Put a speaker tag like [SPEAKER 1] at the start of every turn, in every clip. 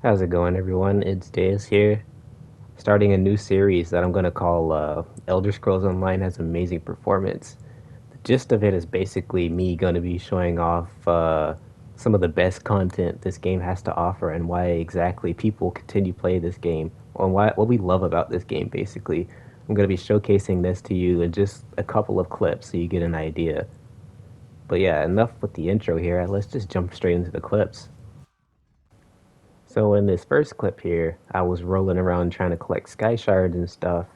[SPEAKER 1] How's it going, everyone? It's Deus here, starting a new series that I'm going to call Elder Scrolls Online Has Amazing Performance. The gist of it is basically me going to be showing off some of the best content this game has to offer and why exactly people continue to play this game, and what we love about this game, basically. I'm going to be showcasing this to you in just a couple of clips so you get an idea. But yeah, enough with the intro here. Let's just jump straight into the clips. So in this first clip here, I was rolling around trying to collect sky shards and stuff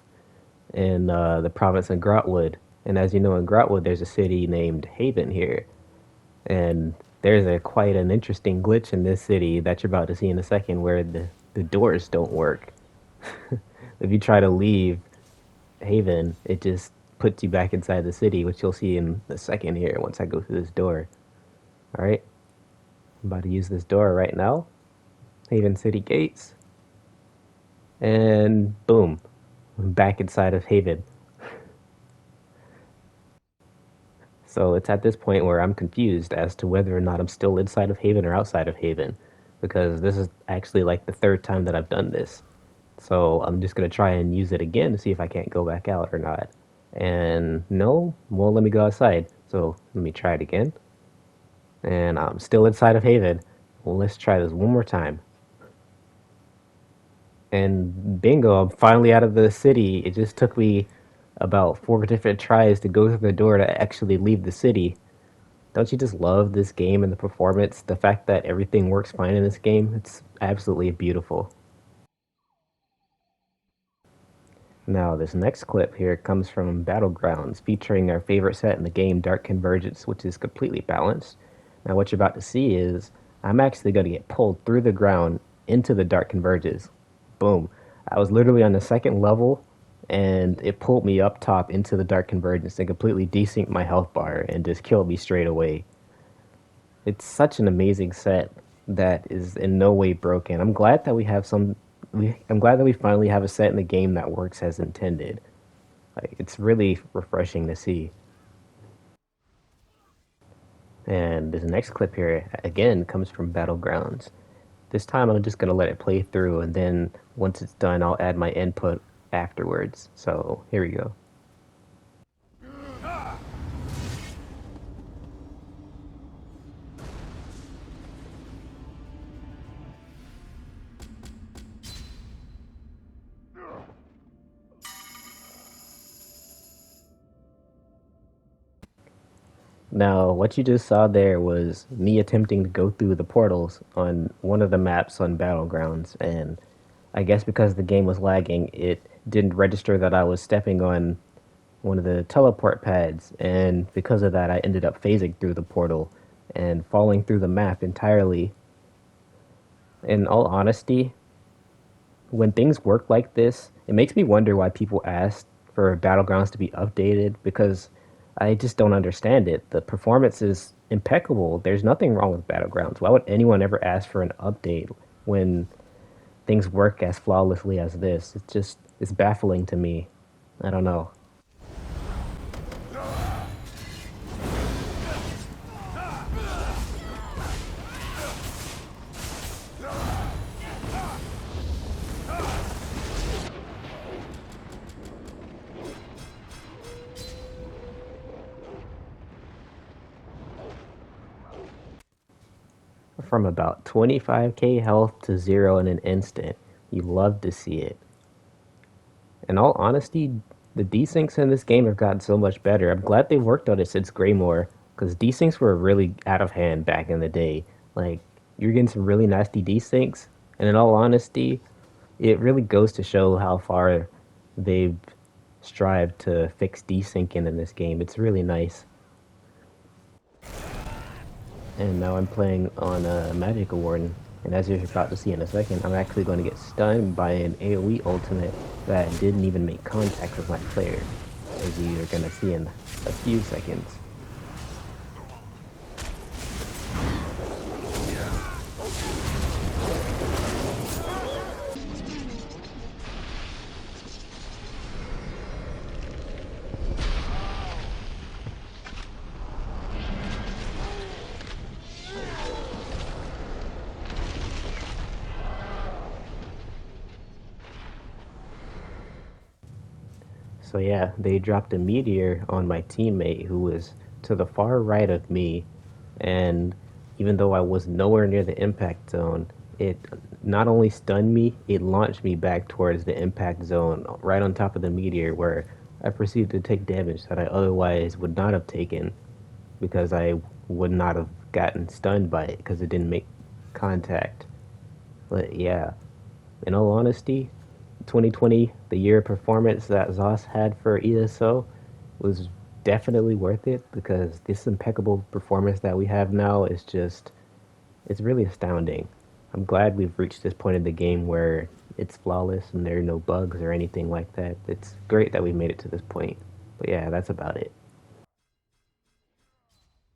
[SPEAKER 1] in the province of Grotwood. And as you know, in Grotwood, there's a city named Haven here, and there's a quite an interesting glitch in this city that you're about to see in a second, where the doors don't work. If you try to leave Haven, it just puts you back inside the city, which you'll see in a second here once I go through this door. All right, I'm about to use this door right now. Haven City gates. And boom, I'm back inside of Haven. So it's at this point where I'm confused as to whether or not I'm still inside of Haven or outside of Haven, because this is actually like the third time that I've done this. So I'm just gonna try and use it again to see if I can't go back out or not. And no, won't let me go outside. So let me try it again. And I'm still inside of Haven. Well, let's try this one more time. And bingo, I'm finally out of the city. It just took me about 4 different tries to go through the door to actually leave the city. Don't you just love this game and the performance? The fact that everything works fine in this game? It's absolutely beautiful. Now, this next clip here comes from Battlegrounds, featuring our favorite set in the game, Dark Convergence, which is completely balanced. Now, what you're about to see is I'm actually going to get pulled through the ground into the Dark Convergence. Boom. I was literally on the second level, and it pulled me up top into the Dark Convergence and completely desynced my health bar and just killed me straight away. It's such an amazing set that is in no way broken. I'm glad that we have some. I'm glad that we finally have a set in the game that works as intended. Like, it's really refreshing to see. And this next clip here again comes from Battlegrounds. This time I'm just gonna let it play through, and then once it's done, I'll add my input afterwards. So here we go. Now, what you just saw there was me attempting to go through the portals on one of the maps on Battlegrounds, and I guess because the game was lagging, it didn't register that I was stepping on one of the teleport pads, and because of that, I ended up phasing through the portal and falling through the map entirely. In all honesty, when things work like this, it makes me wonder why people ask for Battlegrounds to be updated, because I just don't understand it. The performance is impeccable. There's nothing wrong with Battlegrounds. Why would anyone ever ask for an update when things work as flawlessly as this? It's baffling to me. I don't know. From about 25k health to zero in an instant. You love to see it. In all honesty, the desyncs in this game have gotten so much better. I'm glad they've worked on it since Greymore, because desyncs were really out of hand back in the day. Like, you're getting some really nasty desyncs, and in all honesty, it really goes to show how far they've strived to fix desyncing in this game. It's really nice. And now I'm playing on a Magic Warden, and as you're about to see in a second, I'm actually going to get stunned by an AoE ultimate that didn't even make contact with my player, as you're going to see in a few seconds. So yeah, they dropped a meteor on my teammate who was to the far right of me, and even though I was nowhere near the impact zone, it not only stunned me, it launched me back towards the impact zone right on top of the meteor where I proceeded to take damage that I otherwise would not have taken because I would not have gotten stunned by it because it didn't make contact. But yeah, in all honesty, 2020, the year of performance that Zoss had for ESO, was definitely worth it because this impeccable performance that we have now is just, it's really astounding. I'm glad we've reached this point in the game where it's flawless and there are no bugs or anything like that. It's great that we made it to this point. But yeah, that's about it.